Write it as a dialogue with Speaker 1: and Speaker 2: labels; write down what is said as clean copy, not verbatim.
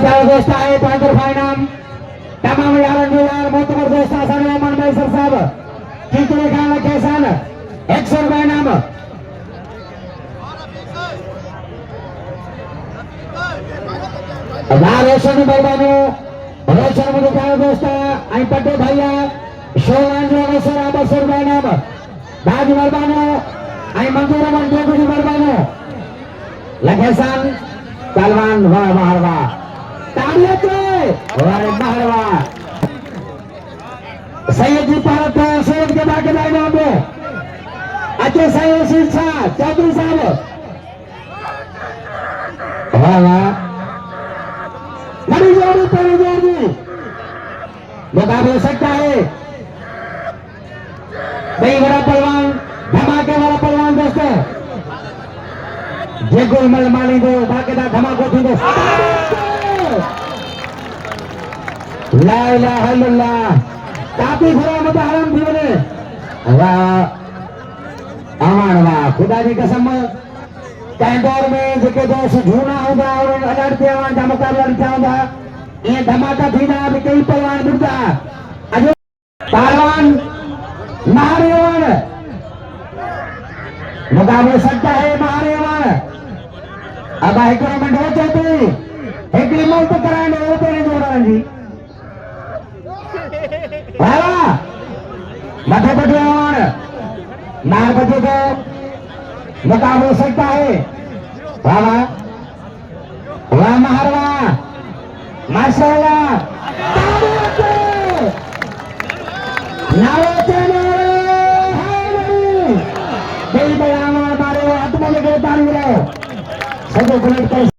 Speaker 1: क्या दोस्त आहे पांढर फायनाम तमाम यार मोतबर दोस्त आसान रहमान भाई सर साहब कितने खाना कैसान 100 रुपये नाम रोशन बरबानो रोशन मध्ये काय दोस्त आणि पट्टे भैया शोवान जो सर 200 रुपये नाम दाजी बरबानो आणि मंजूर मन दोघी बरबानो लखेसान पहलवान वाह वाह वाह तालियां वाह महरवा सैयद जी भारत सैयद के बाकी लाइनों में अच्छे सैयद शिक्षा चौधरी साहब वाह वाह बड़ी जोड़ी मुकाबला सकता है भाई बड़ा पहलवान धमाके वाला पहलवान दोस्तों जे गोल मल माली दो बाकेदार धमाको थी दो ला इलाहा इल्लल्लाह काफी घोड़ा मत हराम थी बने वाह अमान वाह खुदा की कसम कैंडोर में जेके दोस्त झूना होगा और अलर्टे आवान का मुकाबला लिखा होगा ये धमाका थी ना अभी कई पहलवान बुढ़ता अजो पहलवान महारेवान मुकाबला सकता है महारेवान अब हाईकोर्ट हो जाते एक लिमल तो कराएंगे वो तो नहीं जोड़ा जी वाह मध्य प्रदेश नार बजे को मुकाबला सकता है वाह वाह महारवा माशाल्लाह नारोचे नारे हाय बड़ी बड़ी मारे हाथ में लेके ताली बजाओ सबको कनेक्ट कर